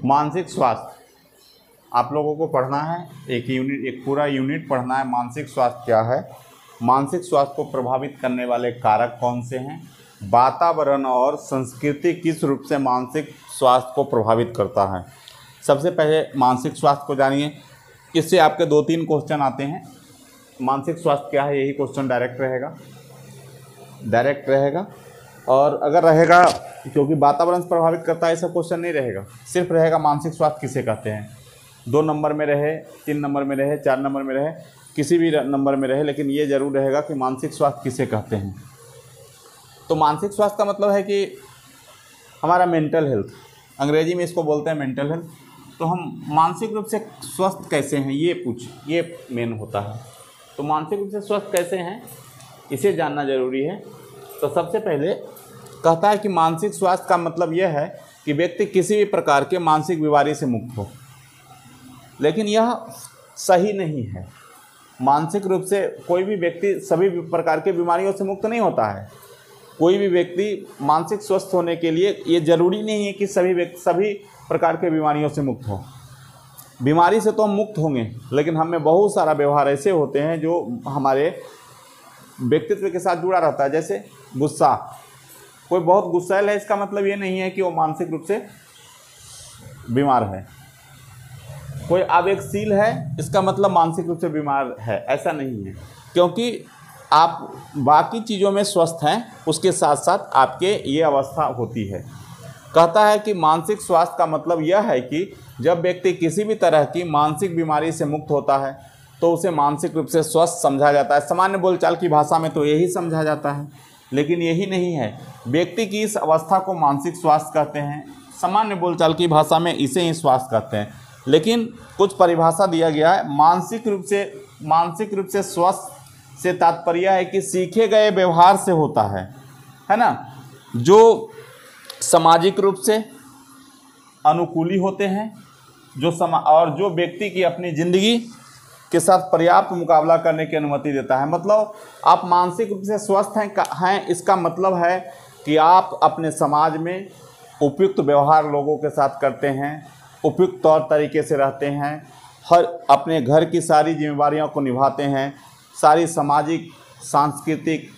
मानसिक स्वास्थ्य आप लोगों को पढ़ना है, एक पूरा यूनिट पढ़ना है। मानसिक स्वास्थ्य क्या है, मानसिक स्वास्थ्य को प्रभावित करने वाले कारक कौन से हैं, वातावरण और संस्कृति किस रूप से मानसिक स्वास्थ्य को प्रभावित करता है। सबसे पहले मानसिक स्वास्थ्य को जानिए। इससे आपके 2-3 क्वेश्चन आते हैं। मानसिक स्वास्थ्य क्या है, यही क्वेश्चन डायरेक्ट रहेगा। और अगर रहेगा, क्योंकि वातावरण से प्रभावित करता है, ऐसा क्वेश्चन नहीं रहेगा। सिर्फ रहेगा मानसिक स्वास्थ्य किसे कहते हैं। 2 नंबर में रहे, 3 नंबर में रहे, 4 नंबर में रहे, किसी भी नंबर में रहे, लेकिन ये जरूर रहेगा कि मानसिक स्वास्थ्य किसे कहते हैं। तो मानसिक स्वास्थ्य का मतलब है कि हमारा मेंटल हेल्थ, अंग्रेजी में इसको बोलते हैं मेंटल हेल्थ। तो हम मानसिक रूप से स्वस्थ कैसे हैं, ये मेन होता है। तो मानसिक रूप से स्वस्थ कैसे हैं, इसे जानना ज़रूरी है। तो सबसे पहले कहता है कि मानसिक स्वास्थ्य का मतलब यह है कि व्यक्ति किसी भी प्रकार के मानसिक बीमारी से मुक्त हो। लेकिन यह सही नहीं है। मानसिक रूप से कोई भी व्यक्ति सभी प्रकार के बीमारियों से मुक्त नहीं होता है। कोई भी व्यक्ति मानसिक स्वस्थ होने के लिए ये जरूरी नहीं है कि सभी प्रकार के बीमारियों से मुक्त हो। बीमारी से तो हम मुक्त होंगे, लेकिन हमें बहुत सारा व्यवहार ऐसे होते हैं जो हमारे व्यक्तित्व के साथ जुड़ा रहता है। जैसे गुस्सा, कोई बहुत गुस्सैल है, इसका मतलब ये नहीं है कि वो मानसिक रूप से बीमार है। कोई आवेगशील है, इसका मतलब मानसिक रूप से बीमार है, ऐसा नहीं है। क्योंकि आप बाकी चीज़ों में स्वस्थ हैं, उसके साथ साथ आपके ये अवस्था होती है। कहता है कि मानसिक स्वास्थ्य का मतलब यह है कि जब व्यक्ति किसी भी तरह की मानसिक बीमारी से मुक्त होता है तो उसे मानसिक रूप से स्वस्थ समझा जाता है। सामान्य बोलचाल की भाषा में तो यही समझा जाता है, लेकिन यही नहीं है। व्यक्ति की इस अवस्था को मानसिक स्वास्थ्य कहते हैं। सामान्य बोलचाल की भाषा में इसे ही स्वास्थ्य कहते हैं, लेकिन कुछ परिभाषा दिया गया है। मानसिक रूप से स्वस्थ से तात्पर्य है कि सीखे गए व्यवहार से होता है ना, जो सामाजिक रूप से अनुकूली होते हैं, और जो व्यक्ति की अपनी ज़िंदगी के साथ पर्याप्त मुकाबला करने की अनुमति देता है। मतलब आप मानसिक रूप से स्वस्थ हैं, इसका मतलब है कि आप अपने समाज में उपयुक्त व्यवहार लोगों के साथ करते हैं, उपयुक्त तौर तरीके से रहते हैं, हर अपने घर की सारी जिम्मेदारियों को निभाते हैं, सारी सामाजिक, सांस्कृतिक,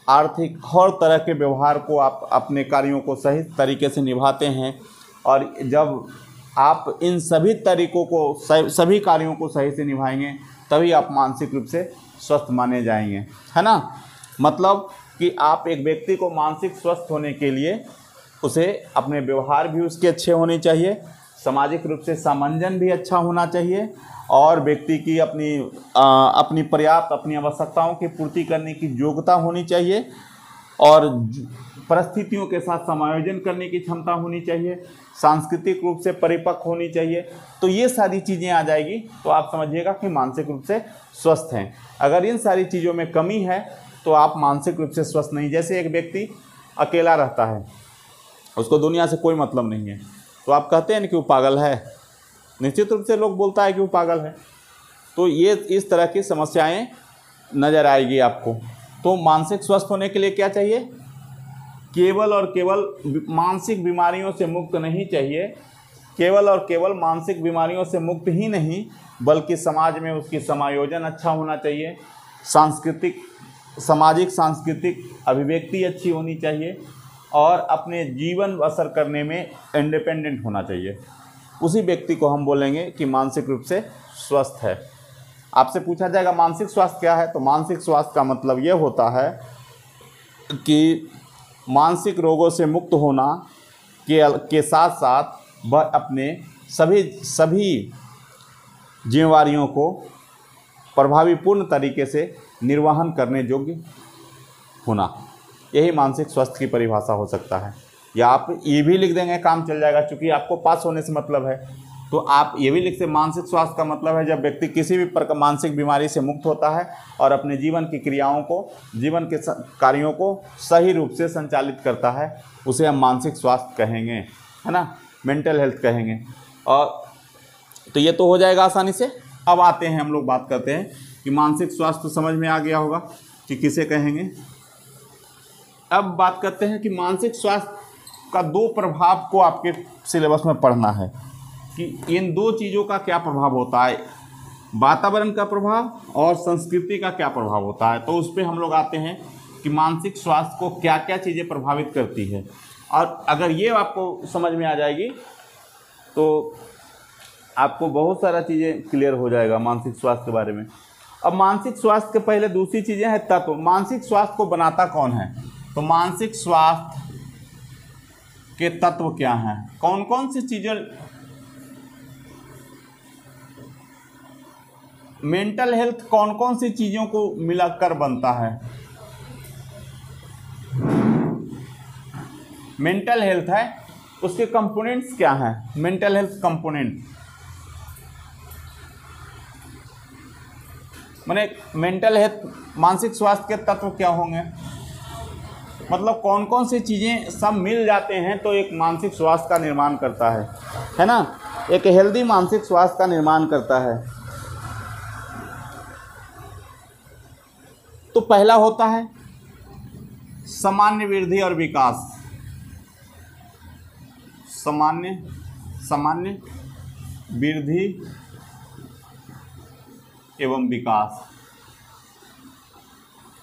आर्थिक हर तरह के व्यवहार को आप अपने कार्यों को सही तरीके से निभाते हैं। और जब आप इन सभी तरीकों को, सभी कार्यों को सही से निभाएंगे, तभी आप मानसिक रूप से स्वस्थ माने जाएंगे, है ना। मतलब कि आप एक व्यक्ति को मानसिक स्वस्थ होने के लिए उसे अपने व्यवहार भी उसके अच्छे होने चाहिए, सामाजिक रूप से सामंजन भी अच्छा होना चाहिए, और व्यक्ति की अपनी पर्याप्त अपनी आवश्यकताओं की पूर्ति करने की योग्यता होनी चाहिए, और परिस्थितियों के साथ समायोजन करने की क्षमता होनी चाहिए, सांस्कृतिक रूप से परिपक्व होनी चाहिए। तो ये सारी चीज़ें आ जाएगी तो आप समझिएगा कि मानसिक रूप से स्वस्थ हैं। अगर इन सारी चीज़ों में कमी है तो आप मानसिक रूप से स्वस्थ नहीं। जैसे एक व्यक्ति अकेला रहता है, उसको दुनिया से कोई मतलब नहीं है, तो आप कहते हैं कि वो पागल है। निश्चित रूप से लोग बोलता है कि वो पागल है। तो ये इस तरह की समस्याएं नज़र आएगी आपको। तो मानसिक स्वस्थ होने के लिए क्या चाहिए, केवल और केवल मानसिक बीमारियों से मुक्त नहीं चाहिए, केवल और केवल मानसिक बीमारियों से मुक्त ही नहीं, बल्कि समाज में उसकी समायोजन अच्छा होना चाहिए, सामाजिक सांस्कृतिक अभिव्यक्ति अच्छी होनी चाहिए, और अपने जीवन बसर करने में इंडिपेंडेंट होना चाहिए। उसी व्यक्ति को हम बोलेंगे कि मानसिक रूप से स्वस्थ है। आपसे पूछा जाएगा मानसिक स्वास्थ्य क्या है, तो मानसिक स्वास्थ्य का मतलब ये होता है कि मानसिक रोगों से मुक्त होना के साथ साथ वह अपने सभी जिम्मेवारियों को प्रभावीपूर्ण तरीके से निर्वहन करने योग्य होना, यही मानसिक स्वास्थ्य की परिभाषा हो सकता है। या आप ये भी लिख देंगे, काम चल जाएगा, चूँकि आपको पास होने से मतलब है। तो आप ये भी लिख सकते, मानसिक स्वास्थ्य का मतलब है जब व्यक्ति किसी भी प्रकार मानसिक बीमारी से मुक्त होता है और अपने जीवन की क्रियाओं को, जीवन के कार्यों को सही रूप से संचालित करता है, उसे हम मानसिक स्वास्थ्य कहेंगे, है ना, मेंटल हेल्थ कहेंगे। और तो ये तो हो जाएगा आसानी से। अब आते हैं, हम लोग बात करते हैं कि मानसिक स्वास्थ्य तो समझ में आ गया होगा कि किसे कहेंगे। अब बात करते हैं कि मानसिक स्वास्थ्य का 2 प्रभाव को आपके सिलेबस में पढ़ना है। कि इन दो चीज़ों का क्या प्रभाव होता है, वातावरण का प्रभाव और संस्कृति का क्या प्रभाव होता है। तो उस पर हम लोग आते हैं कि मानसिक स्वास्थ्य को क्या क्या चीज़ें प्रभावित करती है। और अगर ये आपको समझ में आ जाएगी तो आपको बहुत सारा चीज़ें क्लियर हो जाएगा मानसिक स्वास्थ्य के बारे में। अब मानसिक स्वास्थ्य के पहले दूसरी चीज़ें हैं तत्व। मानसिक स्वास्थ्य को बनाता कौन है? तो मानसिक स्वास्थ्य के तत्व क्या हैं, कौन कौन सी चीज़ें। मेंटल हेल्थ कौन कौन सी चीज़ों को मिलाकर बनता है? मेंटल हेल्थ है, उसके कंपोनेंट्स क्या हैं? मेंटल हेल्थ कंपोनेंट माने मेंटल हेल्थ, मानसिक स्वास्थ्य के तत्व क्या होंगे, मतलब कौन कौन सी चीज़ें सब मिल जाते हैं तो एक मानसिक स्वास्थ्य का निर्माण करता है ना, एक हेल्दी मानसिक स्वास्थ्य का निर्माण करता है। तो पहला होता है सामान्य वृद्धि और विकास। सामान्य वृद्धि एवं विकास।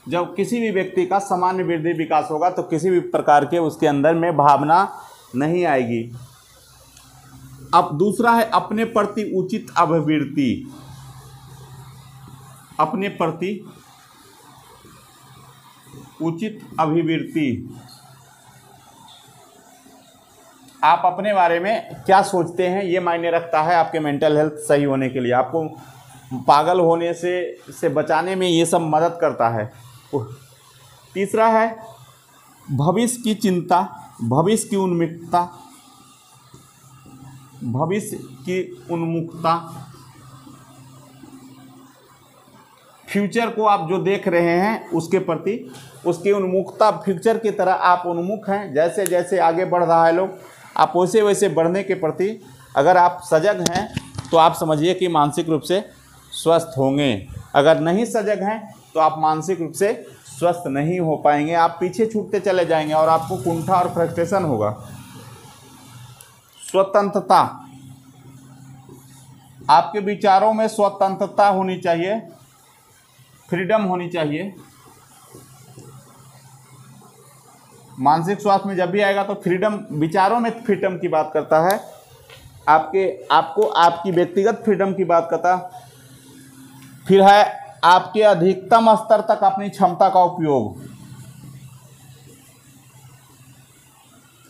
जब किसी भी व्यक्ति का सामान्य वृद्धि विकास होगा तो किसी भी प्रकार के उसके अंदर में भावना नहीं आएगी। अब दूसरा है अपने प्रति उचित अभिवृत्ति। अपने प्रति उचित अभिवृत्ति, आप अपने बारे में क्या सोचते हैं ये मायने रखता है आपके मेंटल हेल्थ सही होने के लिए। आपको पागल होने से बचाने में ये सब मदद करता है। तीसरा है भविष्य की चिंता, भविष्य की उन्मुखता। भविष्य की उन्मुखता, फ्यूचर को आप जो देख रहे हैं उसके प्रति उसकी उन्मुखता, फ्यूचर की तरह आप उन्मुख हैं। जैसे जैसे आगे बढ़ रहा है लोग, आप वैसे वैसे बढ़ने के प्रति अगर आप सजग हैं तो आप समझिए कि मानसिक रूप से स्वस्थ होंगे। अगर नहीं सजग हैं तो आप मानसिक रूप से स्वस्थ नहीं हो पाएंगे, आप पीछे छूटते चले जाएंगे और आपको कुंठा और फ्रस्ट्रेशन होगा। स्वतंत्रता, आपके विचारों में स्वतंत्रता होनी चाहिए, फ्रीडम होनी चाहिए। मानसिक स्वास्थ्य में जब भी आएगा तो फ्रीडम, विचारों में फ्रीडम की बात करता है, आपकी व्यक्तिगत फ्रीडम की बात करता। फिर है आपके अधिकतम स्तर तक अपनी क्षमता का उपयोग,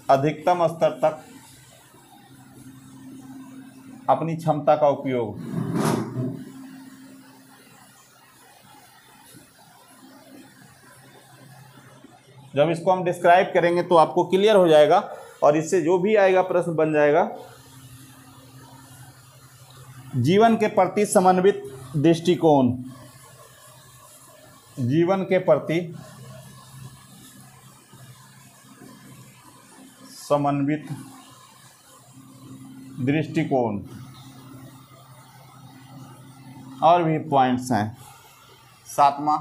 अधिकतम स्तर तक अपनी क्षमता का उपयोग। जब इसको हम डिस्क्राइब करेंगे तो आपको क्लियर हो जाएगा और इससे जो भी आएगा प्रश्न बन जाएगा। जीवन के प्रति समन्वित दृष्टिकोण, जीवन के प्रति समन्वित दृष्टिकोण। और भी पॉइंट्स हैं। सातवां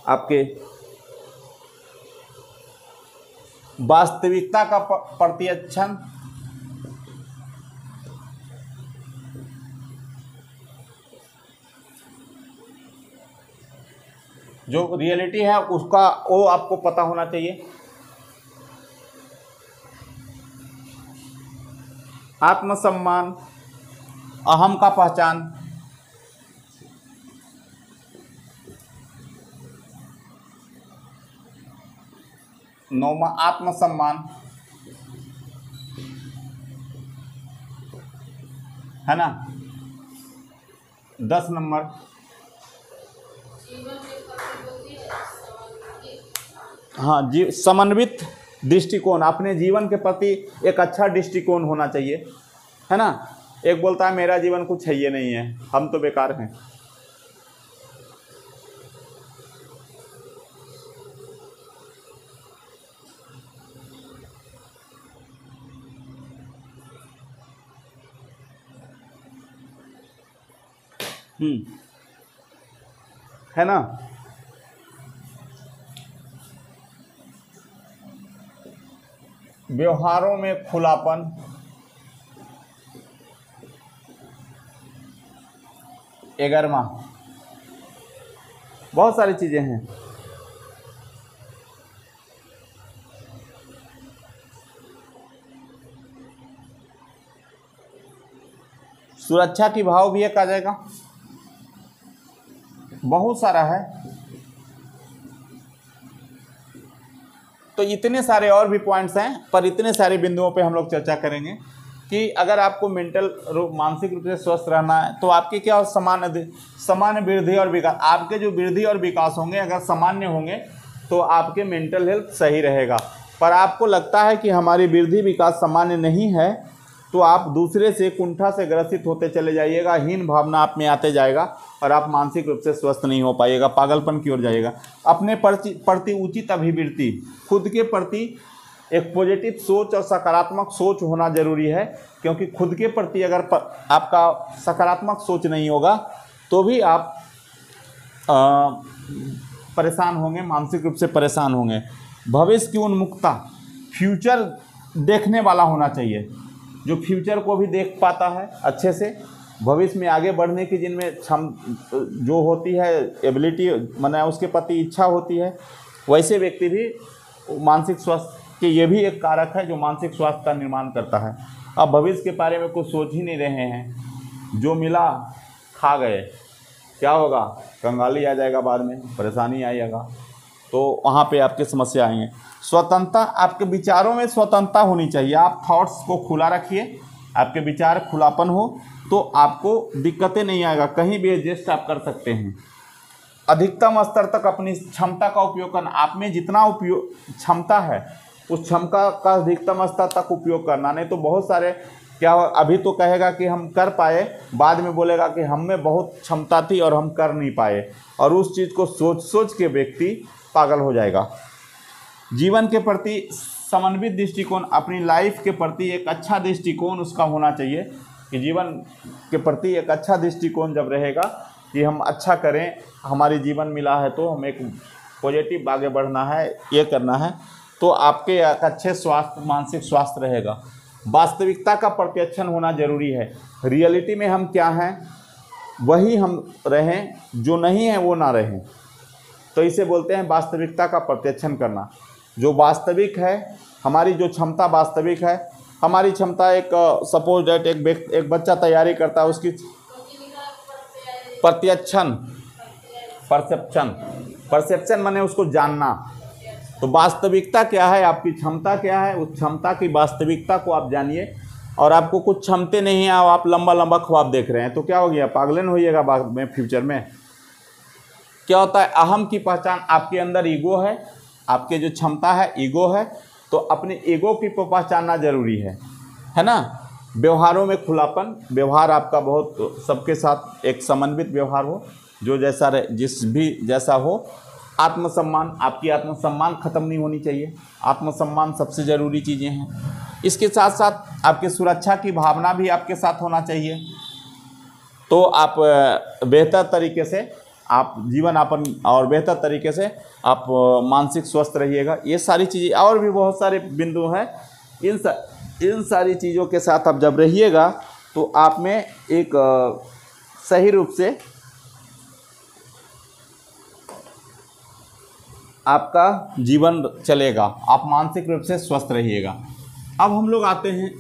आपके वास्तविकता का प्रतिक्षण, जो रियलिटी है उसका वो आपको पता होना चाहिए। आत्मसम्मान, अहम का पहचान, नौवां आत्मसम्मान है ना। 10 नंबर हाँ जी, समन्वित दृष्टिकोण, अपने जीवन के प्रति एक अच्छा दृष्टिकोण होना चाहिए, है ना। एक बोलता है मेरा जीवन कुछ है ये नहीं है, हम तो बेकार हैं। है ना। व्यवहारों में खुलापन, 11वां, बहुत सारी चीज़ें हैं। सुरक्षा की भाव भी एक आ जाएगा, बहुत सारा है। तो इतने सारे और भी पॉइंट्स हैं, पर इतने सारे बिंदुओं पे हम लोग चर्चा करेंगे कि अगर आपको मानसिक रूप से स्वस्थ रहना है तो आपके क्या सामान्य वृद्धि और विकास, आपके जो वृद्धि और विकास होंगे अगर सामान्य होंगे तो आपके मेंटल हेल्थ सही रहेगा। पर आपको लगता है कि हमारी वृद्धि विकास सामान्य नहीं है तो आप दूसरे से कुंठा से ग्रसित होते चले जाइएगा, हीन भावना आप में आते जाएगा और आप मानसिक रूप से स्वस्थ नहीं हो पाइएगा, पागलपन की ओर जाइएगा। अपने प्रति उचित अभिवृत्ति, खुद के प्रति एक पॉजिटिव सोच और सकारात्मक सोच होना जरूरी है, क्योंकि खुद के प्रति अगर आपका सकारात्मक सोच नहीं होगा तो भी आप परेशान होंगे, मानसिक रूप से परेशान होंगे। भविष्य की उन्मुखता, फ्यूचर देखने वाला होना चाहिए, जो फ्यूचर को भी देख पाता है अच्छे से, भविष्य में आगे बढ़ने की जिनमें जो होती है एबिलिटी, माने उसके प्रति इच्छा होती है, वैसे व्यक्ति भी मानसिक स्वास्थ्य के ये भी एक कारक है जो मानसिक स्वास्थ्य का निर्माण करता है। अब भविष्य के बारे में कुछ सोच ही नहीं रहे हैं, जो मिला खा गए, क्या होगा, कंगाली आ जाएगा, बाद में परेशानी आएगा, तो वहाँ पे आपकी समस्या आएंगे। स्वतंत्रता, आपके विचारों में स्वतंत्रता होनी चाहिए, आप थॉट्स को खुला रखिए, आपके विचार खुलापन हो तो आपको दिक्कतें नहीं आएगा, कहीं भी एडजस्ट आप कर सकते हैं। अधिकतम स्तर तक अपनी क्षमता का उपयोग करना, आप में जितना उपयोग क्षमता है उस क्षमता का अधिकतम स्तर तक उपयोग करना, नहीं तो बहुत सारे क्या अभी तो कहेगा कि हम कर पाए, बाद में बोलेगा कि हम में बहुत क्षमता थी और हम कर नहीं पाए, और उस चीज़ को सोच सोच के व्यक्ति पागल हो जाएगा। जीवन के प्रति समन्वित दृष्टिकोण, अपनी लाइफ के प्रति एक अच्छा दृष्टिकोण उसका होना चाहिए, कि जीवन के प्रति एक अच्छा दृष्टिकोण जब रहेगा कि हम अच्छा करें, हमारी जीवन मिला है तो हम एक पॉजिटिव आगे बढ़ना है, ये करना है, तो आपके एक अच्छे स्वास्थ्य, मानसिक स्वास्थ्य रहेगा। वास्तविकता का प्रत्यक्षण होना जरूरी है, रियलिटी में हम क्या हैं वही हम रहें, जो नहीं है वो ना रहें, तो इसे बोलते हैं वास्तविकता का प्रत्यक्षण करना। जो वास्तविक है, हमारी जो क्षमता वास्तविक है, हमारी क्षमता एक सपोज डेट एक बच्चा तैयारी करता है, उसकी परसेप्शन माने उसको जानना, तो वास्तविकता क्या है, आपकी क्षमता क्या है, उस क्षमता की वास्तविकता को आप जानिए। और आपको कुछ क्षमते नहीं है, आप लंबा लंबा ख्वाब देख रहे हैं तो क्या हो गया, पागलन होइएगा बाद में, फ्यूचर में क्या होता है। अहम की पहचान, आपके अंदर ईगो है, आपके जो क्षमता है ईगो है, तो अपने ईगो की पहचानना जरूरी है ना। व्यवहारों में खुलापन, व्यवहार आपका बहुत सबके साथ एक समन्वित व्यवहार हो, जो जैसा जिस भी जैसा हो। आत्मसम्मान, आपकी आत्मसम्मान खत्म नहीं होनी चाहिए, आत्मसम्मान सबसे ज़रूरी चीज़ें हैं। इसके साथ साथ आपकी सुरक्षा की भावना भी आपके साथ होना चाहिए, तो आप बेहतर तरीके से आप जीवन यापन और बेहतर तरीके से आप मानसिक स्वस्थ रहिएगा। ये सारी चीज़ें और भी बहुत सारे बिंदु हैं, इन सारी चीज़ों के साथ आप जब रहिएगा तो आप में एक सही रूप से आपका जीवन चलेगा, आप मानसिक रूप से स्वस्थ रहिएगा। अब हम लोग आते हैं,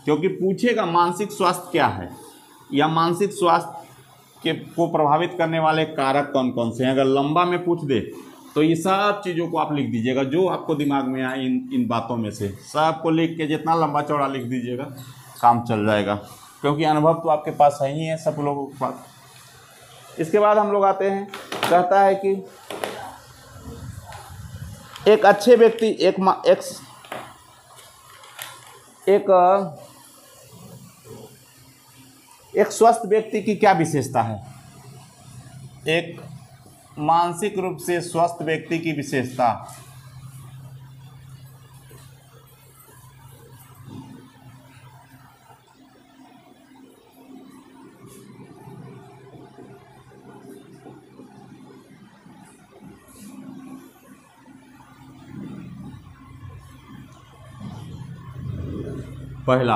क्योंकि पूछेगा मानसिक स्वास्थ्य क्या है या मानसिक स्वास्थ्य को प्रभावित करने वाले कारक कौन कौन से हैं। अगर लंबा में पूछ दे तो ये सब चीज़ों को आप लिख दीजिएगा, जो आपको दिमाग में आए इन बातों में से सब को लिख के जितना लंबा चौड़ा लिख दीजिएगा काम चल जाएगा, क्योंकि अनुभव तो आपके पास है ही है सब लोगों के पास। इसके बाद हम लोग आते हैं, कहता है कि एक अच्छे व्यक्ति एक स्वस्थ व्यक्ति की क्या विशेषता है। एक मानसिक रूप से स्वस्थ व्यक्ति की विशेषता, पहला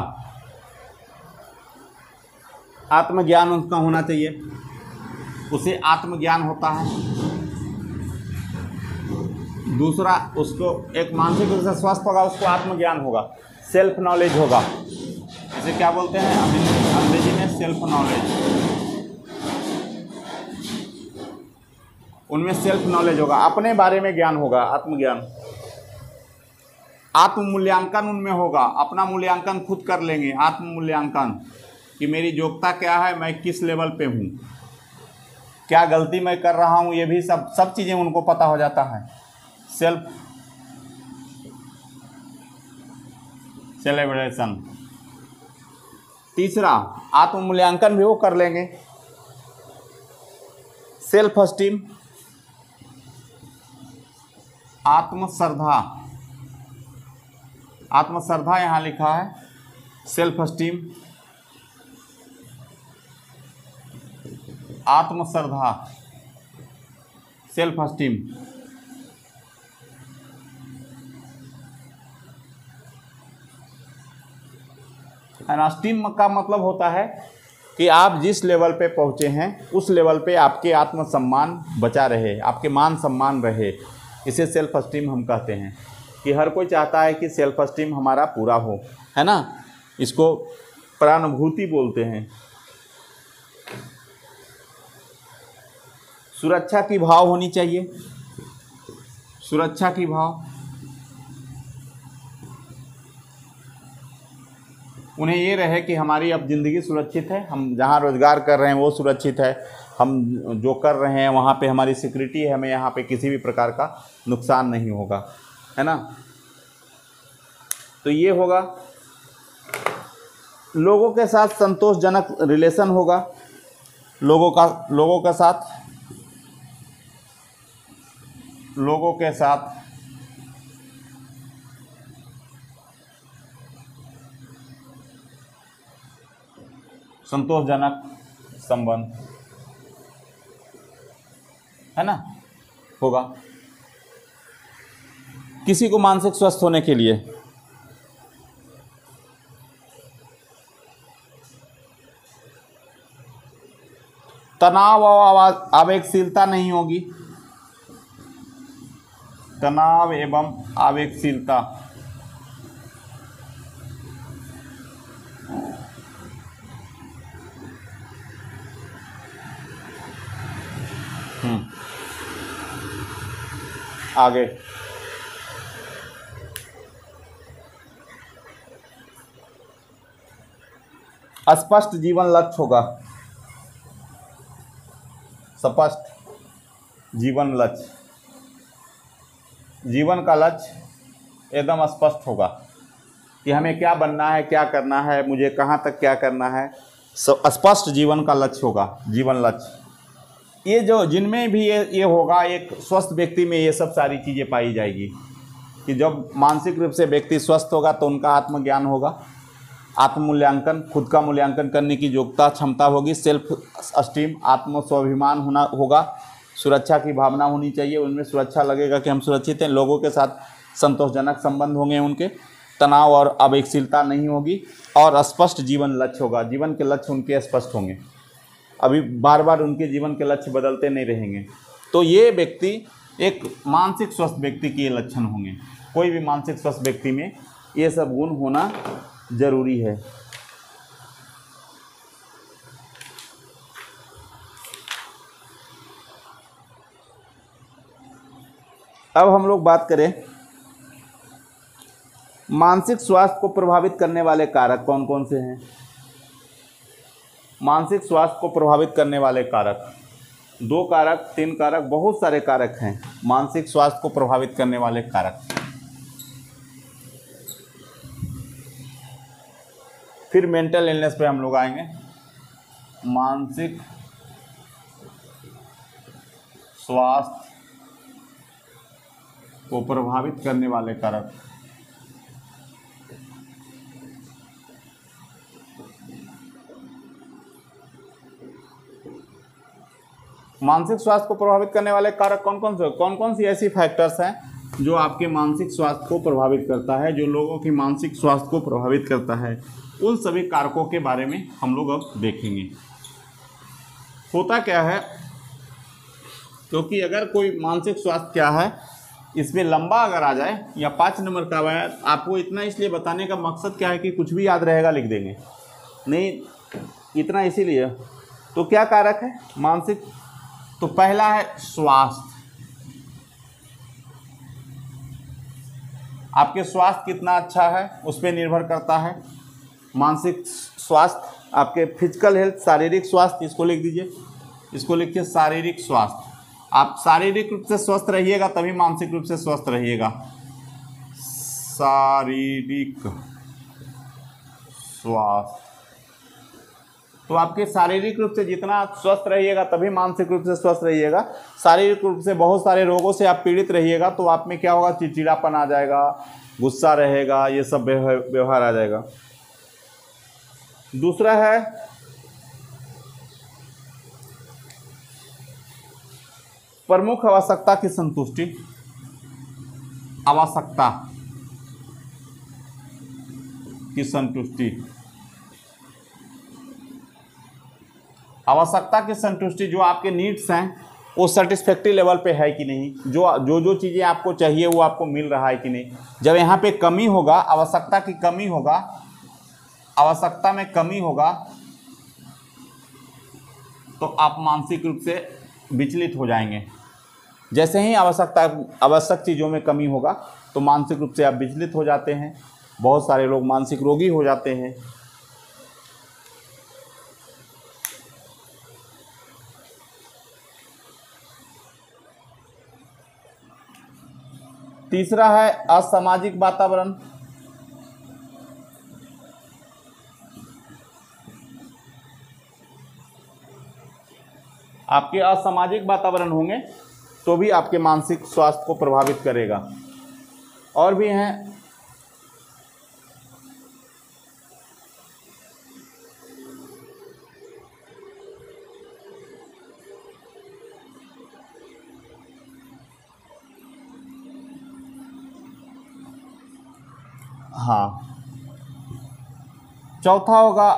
आत्मज्ञान उसका होना चाहिए, उसे आत्मज्ञान होता है। दूसरा, उसको एक मानसिक रूप से स्वस्थ होगा, उसको आत्मज्ञान होगा, सेल्फ नॉलेज होगा। इसे क्या बोलते हैं अंग्रेजी में? Self knowledge. उनमें सेल्फ नॉलेज होगा, अपने बारे में ज्ञान होगा, आत्मज्ञान। आत्म मूल्यांकन उनमें होगा, अपना मूल्यांकन खुद कर लेंगे, आत्म मूल्यांकन कि मेरी योग्यता क्या है, मैं किस लेवल पे हूँ, क्या गलती मैं कर रहा हूँ, ये भी सब चीज़ें उनको पता हो जाता है। सेलिब्रेशन। तीसरा, आत्म मूल्यांकन भी वो कर लेंगे। सेल्फ एस्टीम, आत्मश्रद्धा, आत्मश्रद्धा यहाँ लिखा है, सेल्फ एस्टीम, आत्मश्रद्धा, सेल्फ एस्टीम। एस्टीम का मतलब होता है कि आप जिस लेवल पे पहुँचे हैं उस लेवल पे आपके आत्मसम्मान बचा रहे, आपके मान सम्मान रहे, इसे सेल्फ एस्टीम हम कहते हैं। कि हर कोई चाहता है कि सेल्फ एस्टीम हमारा पूरा हो, है ना, इसको प्राणानुभूति बोलते हैं। सुरक्षा की भाव होनी चाहिए, सुरक्षा की भाव। उन्हें ये रहे कि हमारी अब ज़िंदगी सुरक्षित है, हम जहाँ रोज़गार कर रहे हैं वो सुरक्षित है, हम जो कर रहे हैं वहाँ पे हमारी सिक्योरिटी है, हमें यहाँ पे किसी भी प्रकार का नुकसान नहीं होगा, है ना। तो ये होगा। लोगों के साथ संतोषजनक रिलेशन होगा, लोगों के साथ संतोषजनक संबंध, है ना, होगा। किसी को मानसिक स्वस्थ होने के लिए तनाव और आवेगशीलता नहीं होगी, तनाव एवं आवेगशीलता। आगे स्पष्ट जीवन लक्ष्य होगा, स्पष्ट जीवन लक्ष्य, जीवन का लक्ष्य एकदम स्पष्ट होगा कि हमें क्या बनना है, क्या करना है, मुझे कहाँ तक क्या करना है, स्पष्ट जीवन का लक्ष्य होगा, जीवन लक्ष्य। ये जो जिनमें भी ये होगा, एक स्वस्थ व्यक्ति में ये सब सारी चीज़ें पाई जाएगी कि जब मानसिक रूप से व्यक्ति स्वस्थ होगा तो उनका आत्मज्ञान होगा, आत्म मूल्यांकन, खुद का मूल्यांकन करने की योग्यता क्षमता होगी, सेल्फ एस्टीम, आत्म स्वाभिमान होगा, सुरक्षा की भावना होनी चाहिए, उनमें सुरक्षा लगेगा कि हम सुरक्षित हैं, लोगों के साथ संतोषजनक संबंध होंगे उनके, तनाव और आवेगशीलता नहीं होगी, और स्पष्ट जीवन लक्ष्य होगा, जीवन के लक्ष्य उनके स्पष्ट होंगे, अभी बार बार उनके जीवन के लक्ष्य बदलते नहीं रहेंगे। तो ये व्यक्ति एक मानसिक स्वस्थ व्यक्ति के लक्षण होंगे। कोई भी मानसिक स्वस्थ व्यक्ति में ये सब गुण होना जरूरी है। अब हम लोग बात करें मानसिक स्वास्थ्य को प्रभावित करने वाले कारक कौन कौन से हैं। मानसिक स्वास्थ्य को प्रभावित करने वाले कारक 2 कारक, 3 कारक, बहुत सारे कारक हैं मानसिक स्वास्थ्य को प्रभावित करने वाले कारक। फिर मेंटल इलनेस पे हम लोग आएंगे। मानसिक स्वास्थ्य को प्रभावित करने वाले कारक। मानसिक स्वास्थ्य को प्रभावित करने वाले कारक कौन कौन सी ऐसी फैक्टर्स हैं जो आपके मानसिक स्वास्थ्य को प्रभावित करता है, जो लोगों की मानसिक स्वास्थ्य को प्रभावित करता है, उन सभी कारकों के बारे में हम लोग अब देखेंगे। होता क्या है, क्योंकि अगर कोई मानसिक स्वास्थ्य क्या है इसमें लंबा अगर आ जाए या 5 नंबर का आया, आपको इतना इसलिए बताने का मकसद क्या है कि कुछ भी याद रहेगा लिख देंगे नहीं, इतना इसीलिए। तो क्या कारक है मानसिक, तो पहला है स्वास्थ्य, आपके स्वास्थ्य कितना अच्छा है उस पर निर्भर करता है। मानसिक स्वास्थ्य, आपके फिजिकल हेल्थ, शारीरिक स्वास्थ्य, इसको लिख दीजिए, इसको लिखिए शारीरिक स्वास्थ्य। आप शारीरिक रूप से स्वस्थ रहिएगा तभी मानसिक रूप से स्वस्थ रहिएगा। शारीरिक स्वास्थ्य, तो आपके शारीरिक रूप से जितना स्वस्थ रहिएगा तभी मानसिक रूप से स्वस्थ रहिएगा। शारीरिक रूप से बहुत सारे रोगों से आप पीड़ित रहिएगा तो आप में क्या होगा, चिड़चिड़ापन आ जाएगा, गुस्सा रहेगा, ये सब व्यवहार आ जाएगा। दूसरा है प्रमुख आवश्यकता की संतुष्टि। आवश्यकता की संतुष्टि, आवश्यकता की संतुष्टि, जो आपके नीड्स हैं वो सेटिस्फैक्ट्री लेवल पे है कि नहीं, जो चीज़ें आपको चाहिए वो आपको मिल रहा है कि नहीं। जब यहाँ पे कमी होगा, आवश्यकता की कमी होगा, आवश्यकता में कमी होगा तो आप मानसिक रूप से विचलित हो जाएंगे। जैसे ही आवश्यक चीज़ों में कमी होगा तो मानसिक रूप से आप विचलित हो जाते हैं। बहुत सारे लोग मानसिक रोगी हो जाते हैं। तीसरा है असामाजिक वातावरण। आपके असामाजिक वातावरण होंगे तो भी आपके मानसिक स्वास्थ्य को प्रभावित करेगा। और भी हैं, हाँ, चौथा होगा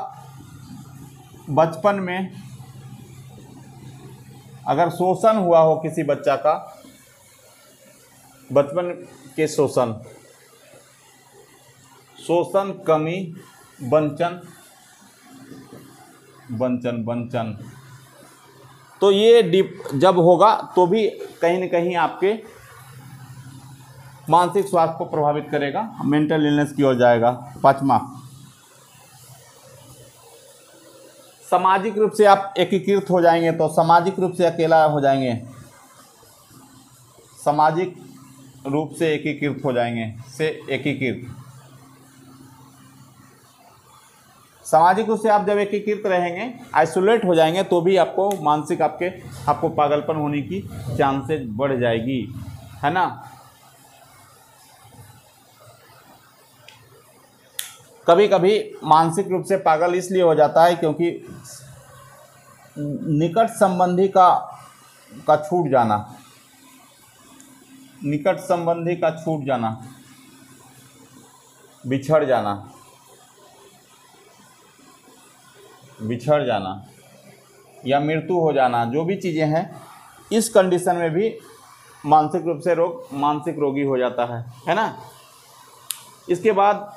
बचपन में अगर शोषण हुआ हो किसी बच्चा का, बचपन के शोषण, कमी, वंचन, तो ये जब होगा तो भी कहीं न कहीं आपके मानसिक स्वास्थ्य को प्रभावित करेगा, मेंटल इलनेस की ओर जाएगा। 5वां, सामाजिक रूप से आप एकीकृत हो जाएंगे तो सामाजिक रूप से अकेला हो जाएंगे, सामाजिक रूप से एकीकृत हो जाएंगे, सामाजिक रूप से आप जब एकीकृत रहेंगे, आइसोलेट हो जाएंगे तो भी आपको मानसिक आपको पागलपन होने की चांसेस बढ़ जाएगी, है ना। कभी कभी मानसिक रूप से पागल इसलिए हो जाता है क्योंकि निकट संबंधी का छूट जाना, निकट संबंधी का छूट जाना, बिछड़ जाना या मृत्यु हो जाना, जो भी चीज़ें हैं, इस कंडीशन में भी मानसिक रूप से मानसिक रोगी हो जाता है ना। इसके बाद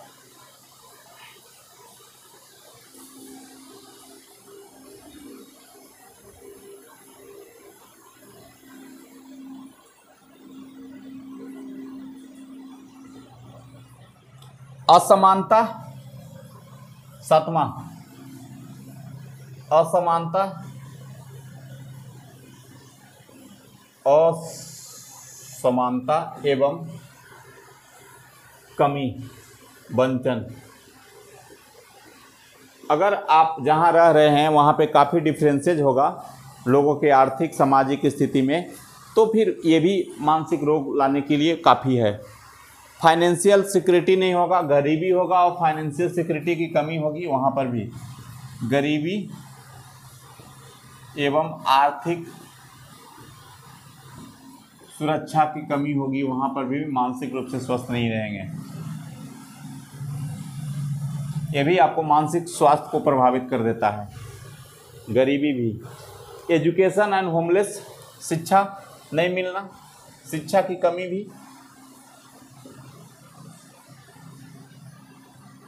असमानता, 7वां, असमानता, एवं कमी, वंचन। अगर आप जहाँ रह रहे हैं वहाँ पे काफ़ी डिफरेंसेज होगा लोगों के आर्थिक सामाजिक स्थिति में, तो फिर ये भी मानसिक रोग लाने के लिए काफ़ी है। फाइनेंशियल सिक्योरिटी नहीं होगा, गरीबी होगा और फाइनेंशियल सिक्योरिटी की कमी होगी, वहाँ पर भी गरीबी एवं आर्थिक सुरक्षा की कमी होगी, वहाँ पर भी मानसिक रूप से स्वस्थ नहीं रहेंगे। ये भी आपको मानसिक स्वास्थ्य को प्रभावित कर देता है, गरीबी भी। एजुकेशन एंड होमलेस, शिक्षा नहीं मिलना, शिक्षा की कमी भी,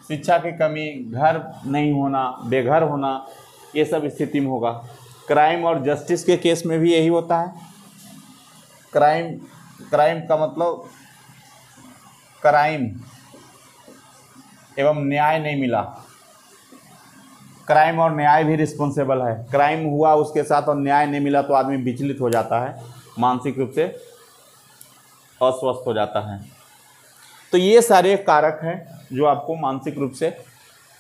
शिक्षा की कमी, घर नहीं होना, बेघर होना, ये सब स्थिति में होगा। क्राइम और जस्टिस के केस में भी यही होता है। क्राइम का मतलब क्राइम एवं न्याय नहीं मिला। क्राइम और न्याय भी रिस्पॉन्सिबल है। क्राइम हुआ उसके साथ और न्याय नहीं मिला तो आदमी विचलित हो जाता है, मानसिक रूप से अस्वस्थ हो जाता है। तो ये सारे कारक हैं जो आपको मानसिक रूप से,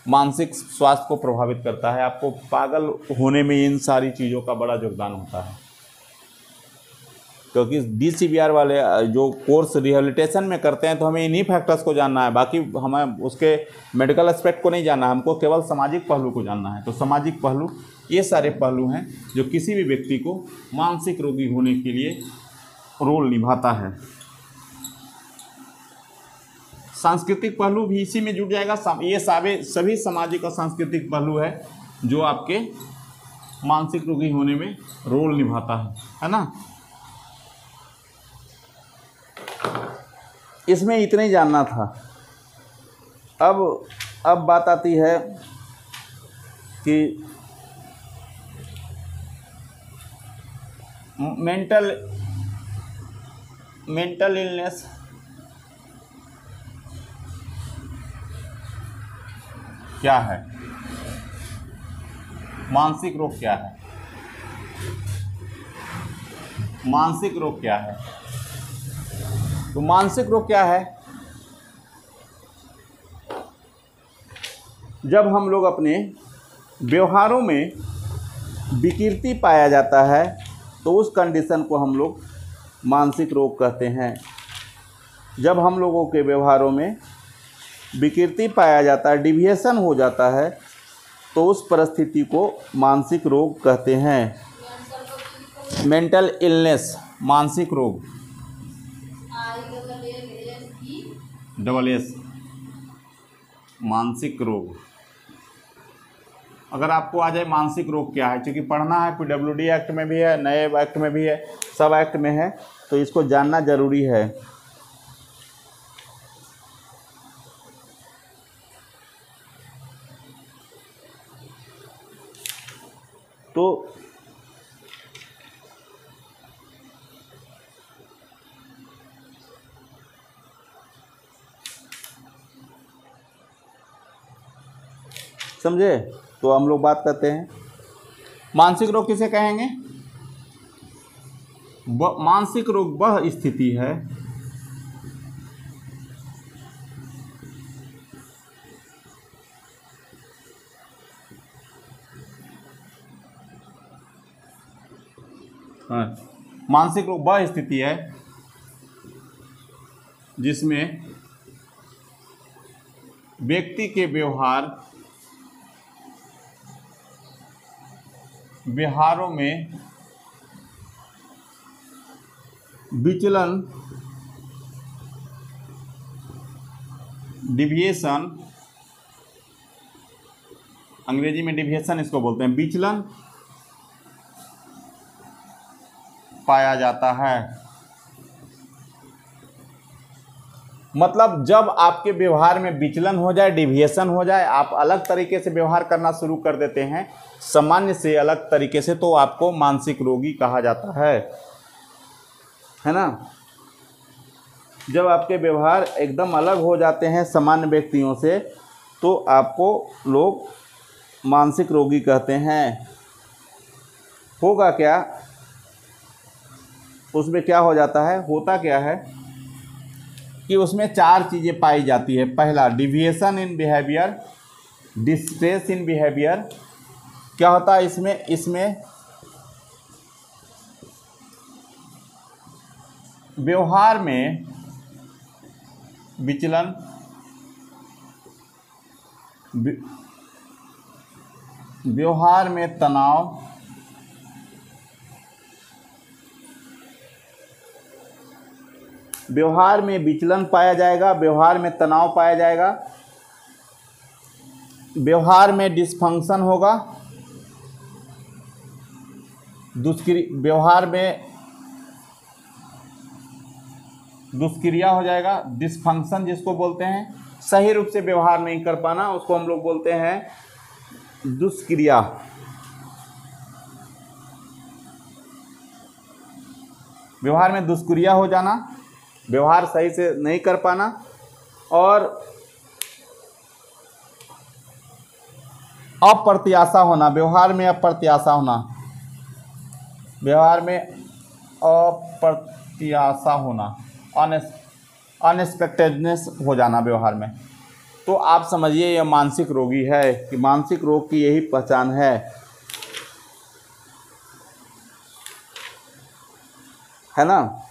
मानसिक स्वास्थ्य को प्रभावित करता है। आपको पागल होने में इन सारी चीज़ों का बड़ा योगदान होता है, क्योंकि DCBR वाले जो कोर्स रिहेबिलिटेशन में करते हैं तो हमें इन्हीं फैक्टर्स को जानना है, बाकी हमें उसके मेडिकल एस्पेक्ट को नहीं जानना है, हमको केवल सामाजिक पहलू को जानना है। तो सामाजिक पहलू, ये सारे पहलू हैं जो किसी भी व्यक्ति को मानसिक रोगी होने के लिए रोल निभाता है। सांस्कृतिक पहलू भी इसी में जुड़ जाएगा। ये सभी सामाजिक और सांस्कृतिक पहलू है जो आपके मानसिक रोगी होने में रोल निभाता है ना। इसमें इतना ही जानना था। अब बात आती है कि मेंटल इलनेस क्या है, मानसिक रोग क्या है, मानसिक रोग क्या है। तो मानसिक रोग क्या है, जब हम लोग अपने व्यवहारों में विकृति पाया जाता है तो उस कंडीशन को हम लोग मानसिक रोग कहते हैं। जब हम लोगों के व्यवहारों में विकृति पाया जाता है, डिविएशन हो जाता है, तो उस परिस्थिति को मानसिक रोग कहते हैं। मेंटल इलनेस, मानसिक रोग, SS, मानसिक रोग। अगर आपको आ जाए मानसिक रोग क्या है, क्योंकि पढ़ना है, PWD एक्ट में भी है, नए एक्ट में भी है, सब एक्ट में है, तो इसको जानना जरूरी है। तो समझे। तो हम लोग बात करते हैं मानसिक रोग किसे कहेंगे। मानसिक रोग वह स्थिति है मानसिक रोग वह स्थिति है जिसमें व्यक्ति के व्यवहारों में विचलन, डिविएशन, अंग्रेजी में डिविएशन इसको बोलते हैं, विचलन पाया जाता है। मतलब जब आपके व्यवहार में विचलन हो जाए, डिविएशन हो जाए, आप अलग तरीके से व्यवहार करना शुरू कर देते हैं, सामान्य से अलग तरीके से, तो आपको मानसिक रोगी कहा जाता है ना। जब आपके व्यवहार एकदम अलग हो जाते हैं सामान्य व्यक्तियों से, तो आपको लोग मानसिक रोगी कहते हैं। होगा क्या, उसमें क्या हो जाता है, होता क्या है कि उसमें 4 चीज़ें पाई जाती है। पहला, deviation in behaviour, distress in behaviour. क्या होता है इसमें व्यवहार में विचलन, व्यवहार में तनाव, व्यवहार में विचलन पाया जाएगा, व्यवहार में तनाव पाया जाएगा, व्यवहार में डिसफंक्शन होगा, व्यवहार में दुष्क्रिया हो जाएगा, डिसफंक्शन जिसको बोलते हैं, सही रूप से व्यवहार नहीं कर पाना उसको हम लोग बोलते हैं दुष्क्रिया। व्यवहार में दुष्क्रिया हो जाना, व्यवहार सही से नहीं कर पाना, और अप्रत्याशा होना, व्यवहार में अप्रत्याशा होना, व्यवहार में अप्रत्याशा होना, अनएक्सपेक्टेडनेस हो जाना व्यवहार में। तो आप समझिए यह मानसिक रोगी है, कि मानसिक रोग की यही पहचान है ना।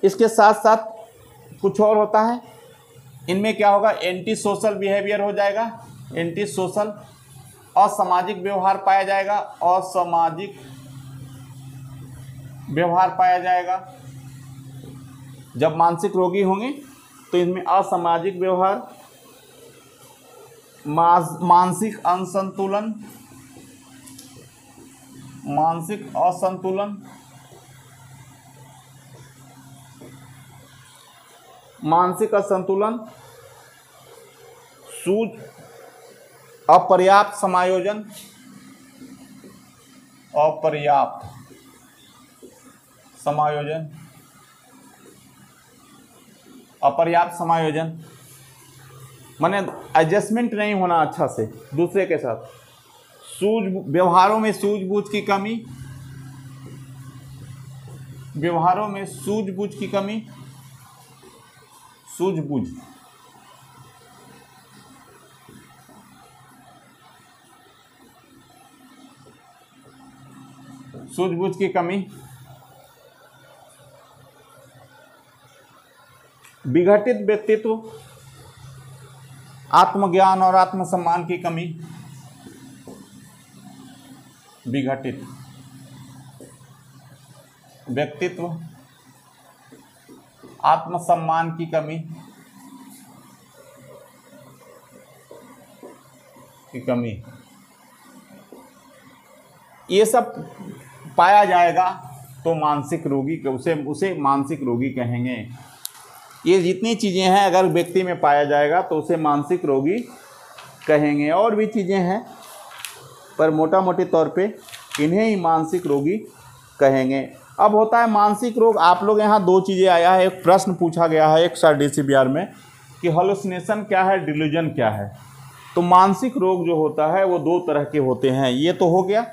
इसके साथ साथ कुछ और होता है, इनमें क्या होगा, एंटी सोशल बिहेवियर हो जाएगा, एंटी सोशल, असामाजिक व्यवहार पाया जाएगा, असामाजिक व्यवहार पाया जाएगा। जब मानसिक रोगी होंगे तो इनमें असामाजिक व्यवहार, मानसिक असंतुलन, मानसिक असंतुलन, मानसिक असंतुलन, सूझ, अपर्याप्त समायोजन, अपर्याप्त समायोजन, अपर्याप्त समायोजन माने एडजस्टमेंट नहीं होना अच्छा से दूसरे के साथ, व्यवहारों में सूझबूझ की कमी, व्यवहारों में सूझबूझ की कमी, सूझबूझ, सूझबूझ की कमी, विघटित व्यक्तित्व, आत्मज्ञान और आत्मसम्मान की कमी, विघटित व्यक्तित्व, आत्मसम्मान की कमी, ये सब पाया जाएगा तो मानसिक रोगी उसे मानसिक रोगी कहेंगे। ये जितनी चीज़ें हैं अगर व्यक्ति में पाया जाएगा तो उसे मानसिक रोगी कहेंगे। और भी चीज़ें हैं पर मोटा मोटी तौर पे इन्हें ही मानसिक रोगी कहेंगे। अब होता है मानसिक रोग, आप लोग यहाँ दो चीज़ें आया है, एक प्रश्न पूछा गया है एक साल DCBR में कि हेलुसिनेशन क्या है, डिल्यूजन क्या है। तो मानसिक रोग जो होता है वो दो तरह के होते हैं, ये तो हो गया।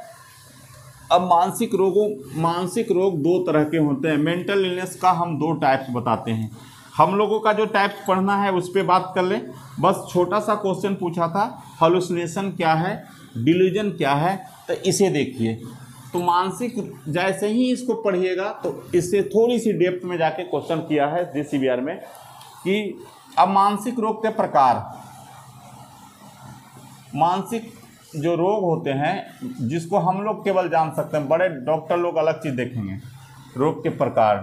अब मानसिक रोग दो तरह के होते हैं। मेंटल इलनेस का हम दो टाइप्स बताते हैं। हम लोगों का जो टाइप्स पढ़ना है उस पर बात कर लें। बस छोटा सा क्वेश्चन पूछा था, हेलुसिनेशन क्या है, डिल्यूजन क्या है, तो इसे देखिए। तो मानसिक जैसे ही इसको पढ़िएगा तो इससे थोड़ी सी डेप्थ में जाके क्वेश्चन किया है DCBR में कि अब मानसिक रोग के प्रकार, मानसिक जो रोग होते हैं जिसको हम लोग केवल जान सकते हैं, बड़े डॉक्टर लोग अलग चीज़ देखेंगे, रोग के प्रकार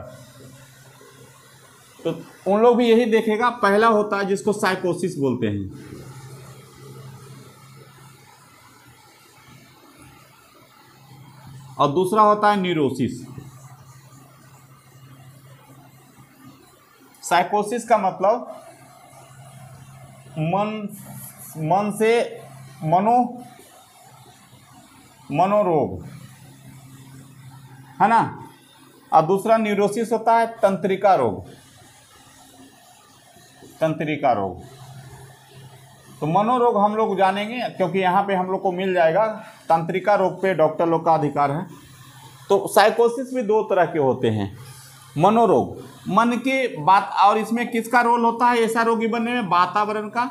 तो उन लोग भी यही देखेगा। पहला होता है जिसको साइकोसिस बोलते हैं, और दूसरा होता है न्यूरोसिस। साइकोसिस का मतलब मन से मनोरोग है ना, और दूसरा न्यूरोसिस होता है तंत्रिका रोग। तंत्रिका रोग तो मनोरोग हम लोग जानेंगे क्योंकि यहाँ पे हम लोग को मिल जाएगा। तंत्रिका रोग पे डॉक्टर लोग का अधिकार है। तो साइकोसिस भी दो तरह के होते हैं। मनोरोग मन के बात, और इसमें किसका रोल होता है ऐसा रोगी बनने में, वातावरण का।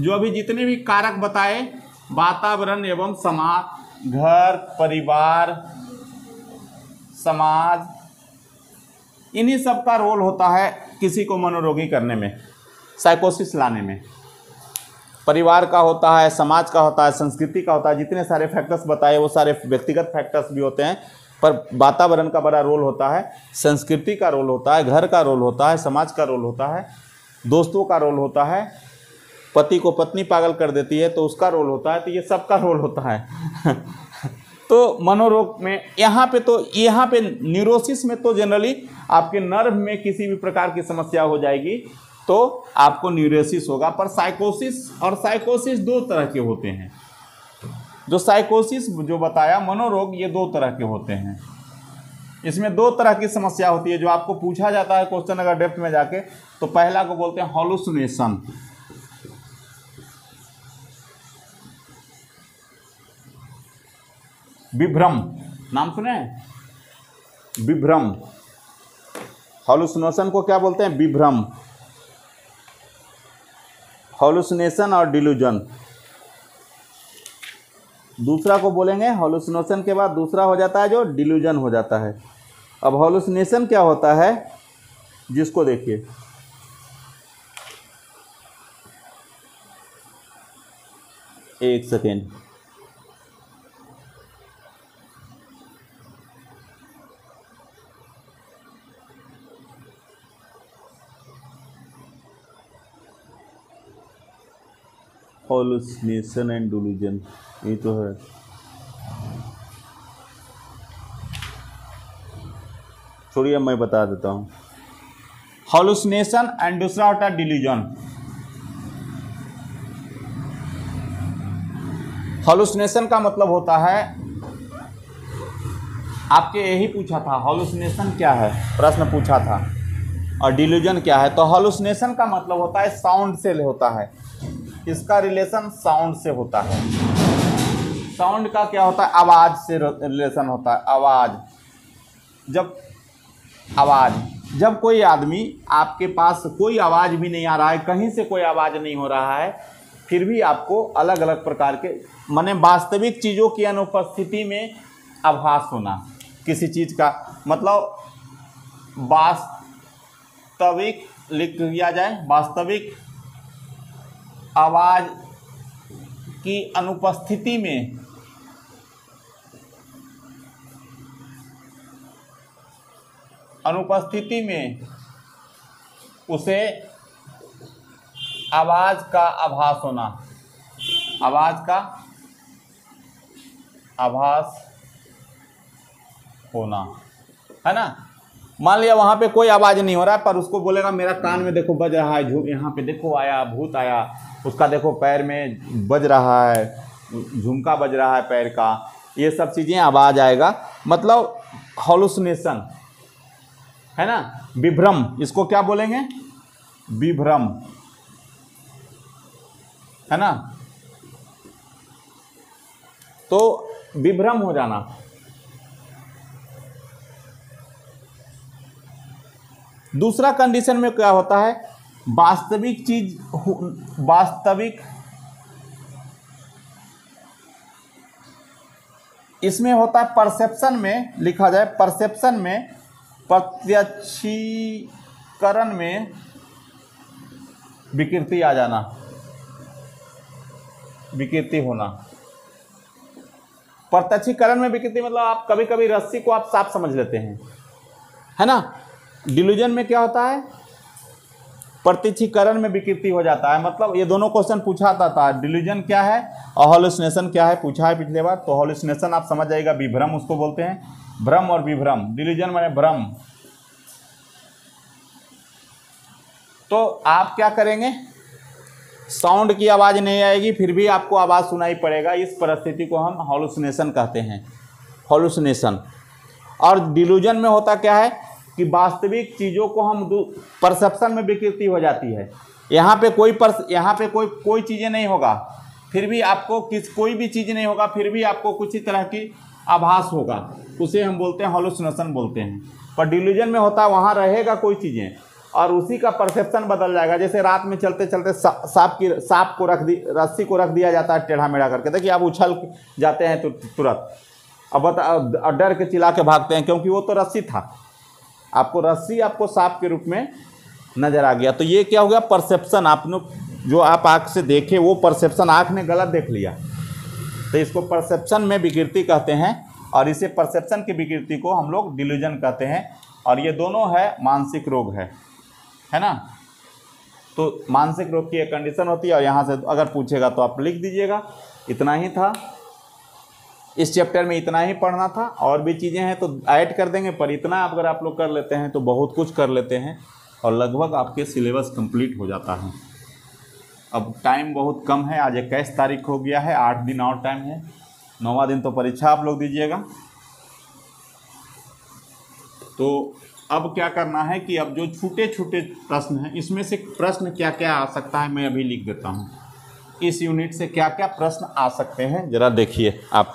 जो अभी जितने भी कारक बताए, वातावरण एवं समाज, घर परिवार समाज, इन्हीं सब का रोल होता है किसी को मनोरोगी करने में, साइकोसिस लाने में। परिवार का होता है, समाज का होता है, संस्कृति का होता है। जितने सारे फैक्टर्स बताए वो सारे व्यक्तिगत फैक्टर्स भी होते हैं, पर वातावरण का बड़ा रोल होता है, संस्कृति का रोल होता है, घर का रोल होता है, समाज का रोल होता है, दोस्तों का रोल होता है, पति को पत्नी पागल कर देती है तो उसका रोल होता है, तो ये सबका रोल होता है। तो मनोरोग में यहाँ पे न्यूरोसिस में तो जनरली आपके नर्व में किसी भी प्रकार की समस्या हो जाएगी तो आपको न्यूरोसिस होगा। पर साइकोसिस दो तरह के होते हैं। जो साइकोसिस जो बताया, मनोरोग, ये दो तरह के होते हैं। इसमें दो तरह की समस्या होती है जो आपको पूछा जाता है क्वेश्चन अगर डेप्थ में जाके। तो पहला को बोलते हैं हॉलुसिनेशन। विभ्रम, नाम सुने हैं? विभ्रम। हॉलुसिनेशन को क्या बोलते हैं? विभ्रम। हॉलुसिनेशन और डिल्यूजन। दूसरा को बोलेंगे, हॉलुसिनेशन के बाद दूसरा हो जाता है जो डिल्यूजन हो जाता है। अब हॉलुसिनेशन क्या होता है, जिसको देखिए, एक सेकेंड, हॉलुसिनेशन एंड डिल्यूजन, ये तो है। छोड़िए, मैं बता देता हूँ। हॉलुसिनेशन एंड दूसरा होता है डिल्यूजन। हॉलुसिनेशन का मतलब होता है, आपके यही पूछा था हॉलुसिनेशन क्या है, प्रश्न पूछा था, और डिल्यूजन क्या है। तो हॉलुसिनेशन का मतलब होता है साउंड से होता है, इसका रिलेशन साउंड से होता है। साउंड का क्या होता है? आवाज़ से रिलेशन होता है। जब कोई आदमी, आपके पास कोई आवाज़ भी नहीं आ रहा है, कहीं से कोई आवाज़ नहीं हो रहा है, फिर भी आपको अलग अलग प्रकार के, माने वास्तविक चीज़ों की अनुपस्थिति में आभास होना, किसी चीज़ का मतलब वास्तविक, लिख दिया जाए, वास्तविक आवाज़ की अनुपस्थिति में उसे आवाज़ का आभास होना, आवाज़ का आभास होना, है ना। मान लिया वहाँ पे कोई आवाज़ नहीं हो रहा है, पर उसको बोलेगा मेरा कान में देखो बज रहा है, यहाँ पे देखो आया भूत आया, उसका देखो पैर में बज रहा है, झुमका बज रहा है पैर का, ये सब चीज़ें आवाज़ आएगा, मतलब हॉलुसिनेशन, है ना। विभ्रम, इसको क्या बोलेंगे? विभ्रम, है ना। तो विभ्रम हो जाना। दूसरा कंडीशन में क्या होता है? वास्तविक चीज, वास्तविक, इसमें होता है परसेप्शन में, लिखा जाए परसेप्शन में, प्रत्यक्षीकरण में विकृति आ जाना, विकृति होना। प्रत्यक्षीकरण में विकृति मतलब आप कभी कभी रस्सी को आप साफ समझ लेते हैं, है ना। डिल्यूजन में क्या होता है? प्रत्यक्षीकरण में विकृति हो जाता है। मतलब ये दोनों क्वेश्चन पूछा था, डिल्यूजन क्या है और हॉलुसिनेशन क्या है, पूछा है पिछले बार। तो हॉलुसिनेशन आप समझ जाइएगा, विभ्रम उसको बोलते हैं, भ्रम और विभ्रम। डिल्यूजन माने भ्रम। तो आप क्या करेंगे? साउंड की आवाज़ नहीं आएगी, फिर भी आपको आवाज़ सुनाई पड़ेगा, इस परिस्थिति को हम हॉलुसिनेशन कहते हैं, हॉलुसिनेशन। और डिल्यूजन में होता क्या है कि वास्तविक चीज़ों को हम परसेप्शन में विकृति हो जाती है। यहाँ पे कोई चीज़ें नहीं होगा, फिर भी आपको कोई भी चीज़ नहीं होगा, फिर भी आपको कुछ ही तरह की आभास होगा, उसे हम बोलते हैं हॉलुसिनेशन बोलते हैं। पर डिल्यूजन में होता है वहाँ रहेगा कोई चीज़ें और उसी का परसेप्शन बदल जाएगा। जैसे रात में चलते चलते सांप को रस्सी को रख दिया जाता है टेढ़ा मेढ़ा करके, देखिए आप उछल जाते हैं तो तुरंत, अब डर के चिल्ला के भागते हैं, क्योंकि वो तो रस्सी था, आपको सांप के रूप में नजर आ गया। तो ये क्या हो गया? परसेप्शन, आपने जो आप आँख से देखे वो परसेप्शन, आँख ने गलत देख लिया, तो इसको परसेप्शन में विकृति कहते हैं। और इसे परसेप्शन की विकृति को हम लोग डिल्यूजन कहते हैं। और ये दोनों है मानसिक रोग है ना। तो मानसिक रोग की एक कंडीशन होती है, और यहाँ से अगर पूछेगा तो आप लिख दीजिएगा। इतना ही था, इस चैप्टर में इतना ही पढ़ना था। और भी चीज़ें हैं तो ऐड कर देंगे, पर इतना अगर आप लोग कर लेते हैं तो बहुत कुछ कर लेते हैं और लगभग आपके सिलेबस कंप्लीट हो जाता है। अब टाइम बहुत कम है, आज 21 तारीख हो गया है, 8 दिन और टाइम है, 9वां दिन तो परीक्षा आप लोग दीजिएगा। तो अब क्या करना है कि अब जो छोटे छोटे प्रश्न हैं, इसमें से प्रश्न क्या क्या आ सकता है मैं अभी लिख देता हूँ। इस यूनिट से क्या क्या प्रश्न आ सकते हैं ज़रा देखिए आप।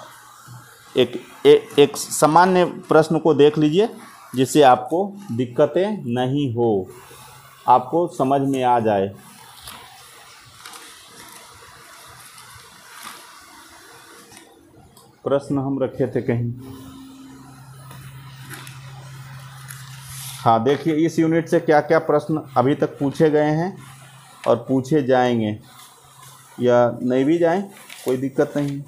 एक सामान्य प्रश्न को देख लीजिए जिससे आपको दिक्कतें नहीं हो, आपको समझ में आ जाए। प्रश्न हम रखे थे कहीं, हाँ देखिए इस यूनिट से क्या क्या प्रश्न अभी तक पूछे गए हैं और पूछे जाएंगे, या नहीं भी जाएं कोई दिक्कत नहीं।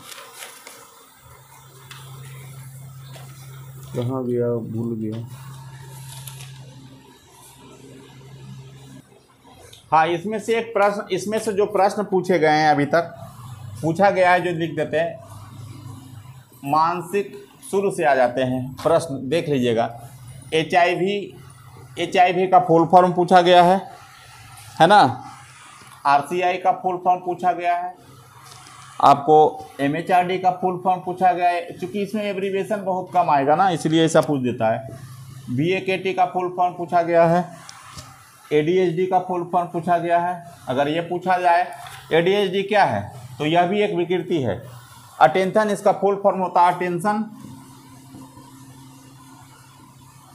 कहाँ गया, भूल गया। हाँ, इसमें से एक प्रश्न, इसमें से जो प्रश्न पूछे गए हैं अभी तक पूछा गया है, जो लिख देते हैं मानसिक, शुरू से आ जाते हैं प्रश्न, देख लीजिएगा। HIV का फुल फॉर्म पूछा गया है ना। RCI का फुल फॉर्म पूछा गया है, आपको MHRD का फुल फॉर्म पूछा गया है। चूँकि इसमें एब्रीविएशन बहुत कम आएगा ना, इसलिए ऐसा पूछ देता है। BAKT का फुल फॉर्म पूछा गया है, ADHD का फुल फॉर्म पूछा गया है। अगर ये पूछा जाए ADHD क्या है, तो यह भी एक विकृति है। अटेंशन, इसका फुल फॉर्म होता है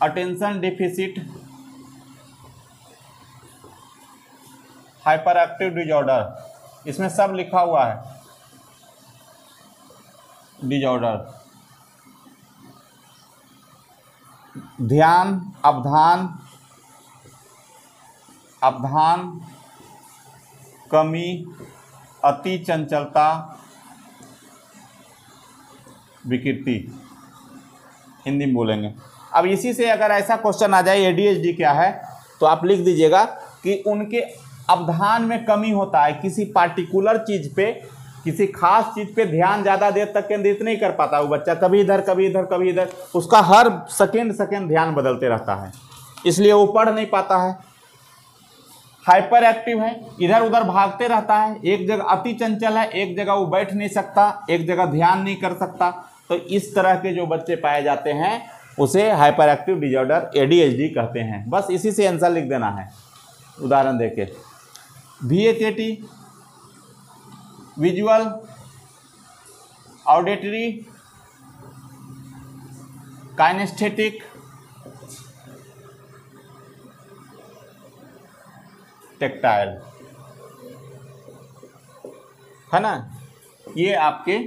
attention deficit hyper active disorder, इसमें सब लिखा हुआ है डिजॉर्डर। ध्यान, अवधान कमी, अति चंचलता, विकृति, हिंदी में बोलेंगे। अब इसी से अगर ऐसा क्वेश्चन आ जाए ADHD क्या है, तो आप लिख दीजिएगा कि उनके अवधान में कमी होता है, किसी पार्टिकुलर चीज़ पे, किसी खास चीज़ पे ध्यान ज़्यादा देर तक केंद्रित नहीं कर पाता वो बच्चा, कभी इधर कभी इधर कभी इधर, उसका हर सेकेंड ध्यान बदलते रहता है, इसलिए वो पढ़ नहीं पाता है। हाइपर एक्टिव है, इधर उधर भागते रहता है, एक जगह अति चंचल है, एक जगह वो बैठ नहीं सकता, एक जगह ध्यान नहीं कर सकता। तो इस तरह के जो बच्चे पाए जाते हैं उसे हाइपर एक्टिव डिजॉर्डर ADHD कहते हैं। बस इसी से आंसर लिख देना है, उदाहरण देके। VAKT visual, auditory, kinesthetic, tactile, है ना। ये आपके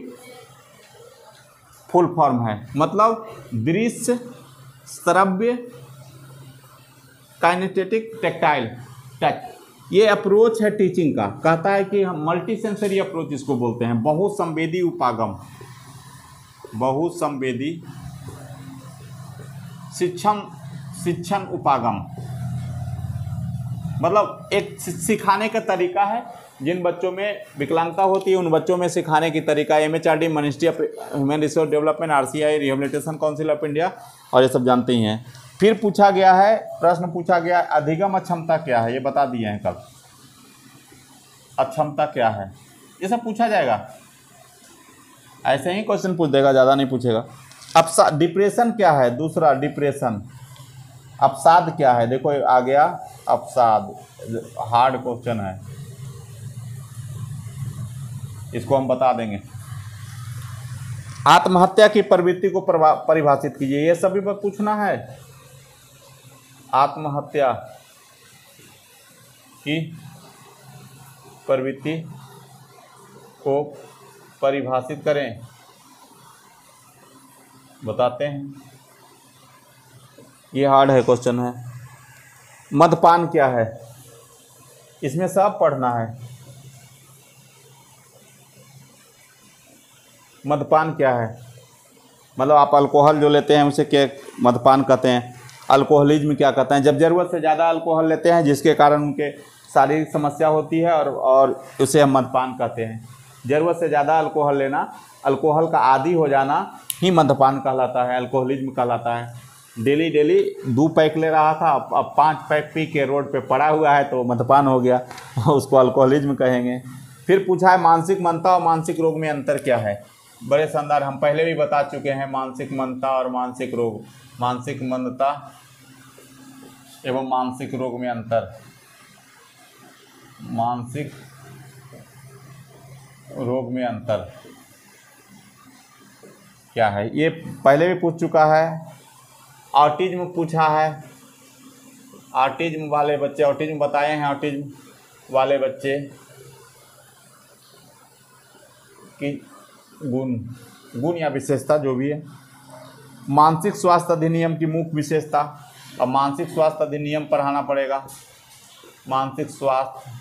फुल फॉर्म है, मतलब दृश्य, श्रव्य, काइनेस्थेटिक, टेक्टाइल, टच। ये अप्रोच है टीचिंग का, कहता है कि हम मल्टी सेंसरी अप्रोच इसको बोलते हैं। बहुसंवेदी उपागम, बहुसंवेदी शिक्षण उपागम, मतलब एक सिखाने का तरीका है। जिन बच्चों में विकलांगता होती है उन बच्चों में सिखाने की तरीका। MHRD ministry of human resource development, RCI rehabilitation council of India, और ये सब जानते ही हैं। फिर पूछा गया है, प्रश्न पूछा गया, अधिगम अक्षमता क्या है, ये बता दिए हैं कल। अक्षमता क्या है, ये सब पूछा जाएगा, ऐसे ही क्वेश्चन पूछ देगा, ज़्यादा नहीं पूछेगा। अवसाद, डिप्रेशन क्या है, दूसरा डिप्रेशन। अवसाद क्या है, देखो आ गया अवसाद, हार्ड क्वेश्चन है, इसको हम बता देंगे। आत्महत्या की प्रवृत्ति को परिभाषित कीजिए, ये सभी पर पूछना है। आत्महत्या की प्रवृत्ति को परिभाषित करें, बताते हैं। ये हार्ड है क्वेश्चन है। मद्यपान क्या है, इसमें सब पढ़ना है। मद्यपान क्या है, मतलब आप अल्कोहल जो लेते हैं उसे क्या मद्यपान कहते हैं। अल्कोहलिज्म क्या कहते हैं, जब ज़रूरत से ज़्यादा अल्कोहल लेते हैं जिसके कारण उनके शारीरिक समस्या होती है और उसे हम मद्यपान कहते हैं। ज़रूरत से ज़्यादा अल्कोहल लेना, अल्कोहल का आदी हो जाना ही मद्यपान कहलाता है, अल्कोहलिज्म कहलाता है। डेली डेली 2 पैक ले रहा था, अब 5 पैक पी के रोड पे पड़ा हुआ है तो मद्यपान हो गया, उसको अल्कोहलिज्म कहेंगे। फिर पूछा है मानसिक मंदता और मानसिक रोग में अंतर क्या है। बड़े शानदार, हम पहले भी बता चुके हैं मानसिक मंदता और मानसिक रोग। मानसिक मंदता एवं मानसिक रोग में अंतर। मानसिक रोग में अंतर क्या है, ये पहले भी पूछ चुका है। ऑटिज्म पूछा है, ऑटिज्म वाले बच्चे, ऑटिज्म बताए हैं, ऑटिज्म वाले बच्चे की गुण या विशेषता जो भी है। मानसिक स्वास्थ्य अधिनियम की मुख्य विशेषता, अब मानसिक स्वास्थ्य अधिनियम पढ़ाना पड़ेगा। मानसिक स्वास्थ्य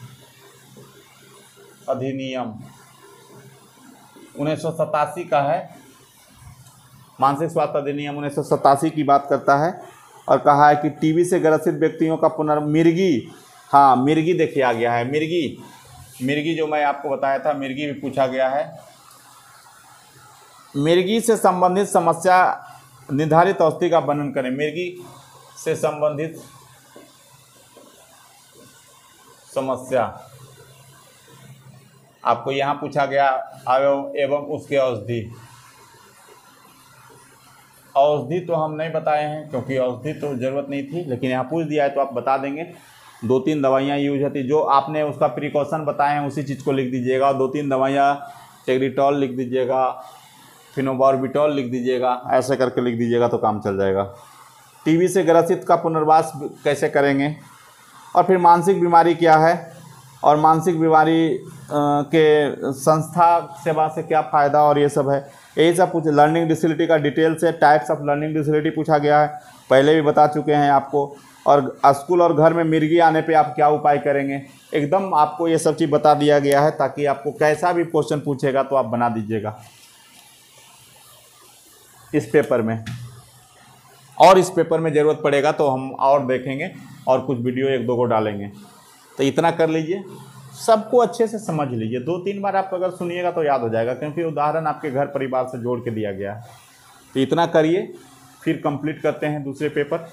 अधिनियम 1987 का है। मानसिक स्वास्थ्य अधिनियम 1987 की बात करता है और कहा है कि टीबी से ग्रसित व्यक्तियों का मिर्गी, हाँ मिर्गी देखिए आ गया है, मिर्गी जो मैं आपको बताया था, मिर्गी भी पूछा गया है। मिर्गी से संबंधित समस्या निर्धारित औषधि का वर्णन करें। मिर्गी से संबंधित समस्या आपको यहाँ पूछा गया, अवयव एवं उसके औषधि। औषधि तो हम नहीं बताए हैं क्योंकि औषधि तो ज़रूरत नहीं थी, लेकिन यहाँ पूछ दिया है तो आप बता देंगे। 2-3 दवाइयाँ यूज होती, जो आपने उसका प्रिकॉशन बताए हैं उसी चीज़ को लिख दीजिएगा। और 2-3 दवाइयाँ, टेग्रिटॉल लिख दीजिएगा, फिनोबार्बिटॉल लिख दीजिएगा, ऐसे करके लिख दीजिएगा तो काम चल जाएगा। टीबी से ग्रसित का पुनर्वास कैसे करेंगे, और फिर मानसिक बीमारी क्या है, और मानसिक बीमारी के संस्था सेवा से क्या फ़ायदा, और ये सब है, यही सब पूछ। लर्निंग डिसेबिलिटी का डिटेल से टाइप्स ऑफ लर्निंग डिसेबिलिटी पूछा गया है, पहले भी बता चुके हैं आपको। और स्कूल और घर में मिर्गी आने पे आप क्या उपाय करेंगे, एकदम आपको ये सब चीज़ बता दिया गया है, ताकि आपको कैसा भी क्वेश्चन पूछेगा तो आप बना दीजिएगा इस पेपर में। और इस पेपर में ज़रूरत पड़ेगा तो हम और देखेंगे और कुछ वीडियो 1-2 को डालेंगे। तो इतना कर लीजिए, सबको अच्छे से समझ लीजिए। 2-3 बार आप अगर सुनिएगा तो याद हो जाएगा, क्योंकि उदाहरण आपके घर परिवार से जोड़ के दिया गया है। तो इतना करिए, फिर कंप्लीट करते हैं दूसरे पेपर।